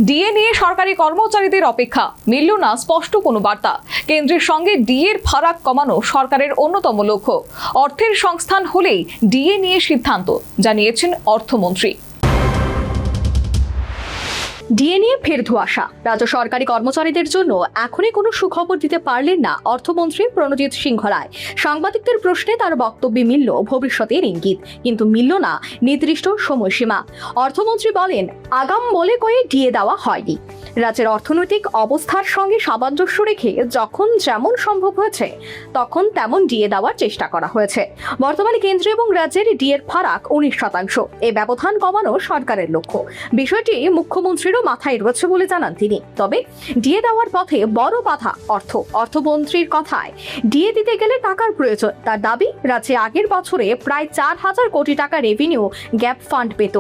DA নিয়ে সরকারি কর্মচারীদের অপেক্ষা, মিলল না স্পষ্ট কোনো বার্তা। কেন্দ্রের সঙ্গে ডিএর ফারাক কমানো সরকারের অন্যতম লক্ষ্য। অর্থের সংস্থান হলেই ডিএ নিয়ে সিদ্ধান্ত, জানিয়েছেন অর্থমন্ত্রী। ডিএ নিয়ে ফের ধোঁয়াশা। রাজ্য সরকারি কর্মচারীদের জন্য এখনই কোনো সুখবর দিতে পারলেন না অর্থমন্ত্রী প্রণজিৎ সিংহ রায়। সাংবাদিকদের প্রশ্নে তার বক্তব্যে মিলল ভবিষ্যতের ইঙ্গিত, কিন্তু মিলল না নির্দিষ্ট সময়সীমা। অর্থমন্ত্রী বলেন, আগাম বলে কয়ে ডিএ দেওয়া হয়নি। রাজ্যের অর্থনৈতিক অবস্থার সঙ্গে সামঞ্জস্য রেখে যখন যেমন সম্ভব হয়েছে তখন তেমন ডিএ দেওয়ার চেষ্টা করা হয়েছে। বর্তমানে কেন্দ্র এবং রাজ্যের ডিএর ফারাক 19%। এই ব্যবধান কমানো সরকারের লক্ষ্য। বিষয়টি মুখ্যমন্ত্রীর মাথায় রয়েছে বলে জানান তিনি। তবে ডিএ দেওয়ার পথে বড় বাধা অর্থমন্ত্রীর কথায় ডিএ দিতে গেলে টাকার প্রয়োজন। তার দাবি, রাজ্যে আগের বছরে প্রায় 4,000 কোটি টাকা রেভিনিউ গ্যাপ ফান্ড পেত,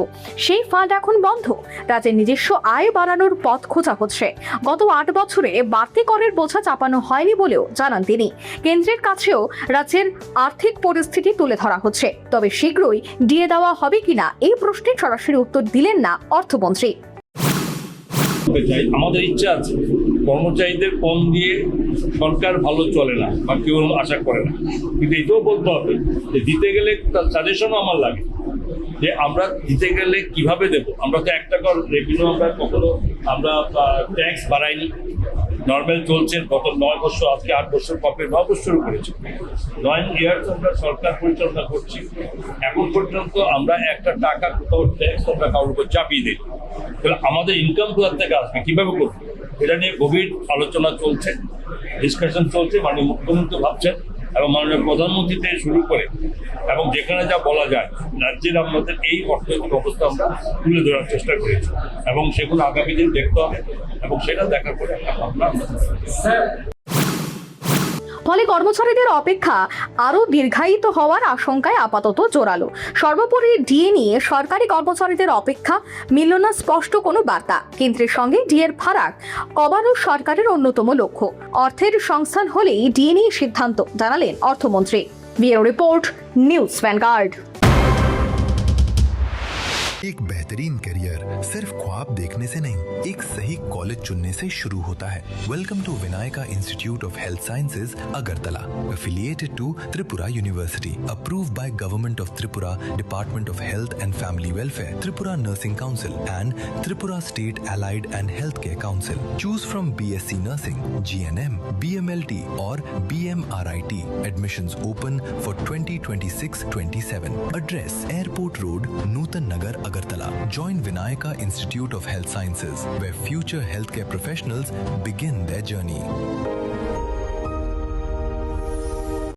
সেই ফান্ড এখন বন্ধ। রাজ্যের নিজস্ব আয় বাড়ানোর পথ খোঁজা হচ্ছে। গত 8 বছরে বাড়তি করের বোঝা চাপানো হয়নি বলেও জানান তিনি। কেন্দ্রের কাছেও রাজ্যের আর্থিক পরিস্থিতি তুলে ধরা হচ্ছে। তবে শীঘ্রই ডিএ দেওয়া হবে কিনা এই প্রশ্নের সরাসরি উত্তর দিলেন না অর্থমন্ত্রী। আমাদের ইচ্ছা আছে, কর্মচারীদের কম দিয়ে সরকার ভালো চলে না বা কেউ আশা করে না, কিন্তু এটাও বলতে হবে যে দিতে গেলে সাজেশনও আমার লাগে যে আমরা দিতে গেলে কিভাবে দেব। আমরা তো 1 টাকা রেভিনিউ আমরা কখনো আমরা ট্যাক্স বাড়াইনি, নর্মাল চলছে। গত 9 বছর, আজকে 8 বছর কপে 9 বছর করেছি, 9 ইয়ার্স আমরা সরকার পরিচালনা করছি। এখন পর্যন্ত আমরা 1 টাকা কোথাও ট্যাক্স আমরা কারোর উপর চাপিয়ে দিই। তাহলে আমাদের ইনকাম কোথা থেকে আসবে, কিভাবে করবো, এটা নিয়ে গভীর আলোচনা চলছে, ডিসকাশন চলছে। মাননীয় মুখ্যমন্ত্রী ভাবছেন এবং মাননীয় প্রধানমন্ত্রী থেকে শুরু করে এবং যেখানে যা বলা যায় রাজ্যের আমাদের এই অর্থনৈতিক অবস্থা আমরা তুলে ধরার চেষ্টা করেছি এবং সেগুলো আগামী দিন দেখতে হবে এবং সেটা দেখার পরে একটা ভাবনা। ফলে কর্মচারীদের অপেক্ষা আরও দীর্ঘায়িত হওয়ার আশঙ্কায় আপাতত জোরালো। সর্বোপরি ডিএ নিয়ে সরকারি কর্মচারীদের অপেক্ষা, মিলল না স্পষ্ট কোনো বার্তা। কেন্দ্রের সঙ্গে ডিএর ফারাক কমানো সরকারের অন্যতম লক্ষ্য। অর্থের সংস্থান হলেই ডিএ নিয়ে সিদ্ধান্ত, জানালেন অর্থমন্ত্রী। Bureau report, news vanguard. एक बेहतरीन करियर सिर्फ ख्वाब देखने से नहीं, एक सही कॉलेज चुनने से शुरू होता है। Welcome to Vinayaka institute of health sciences, Agartala, affiliated to Tripura University, approved by Government of Tripura, Department of Health and Family Welfare, Tripura Nursing Council and Tripura State Allied and Healthcare Council. Choose from BSc Nursing, GNM, BMLT or BMRIT. Admissions open for 2026-27. Address: Airport Road, Nutan Nagar, Agartala. Join Vinayaka Institute of Health Sciences, where future healthcare professionals begin their journey.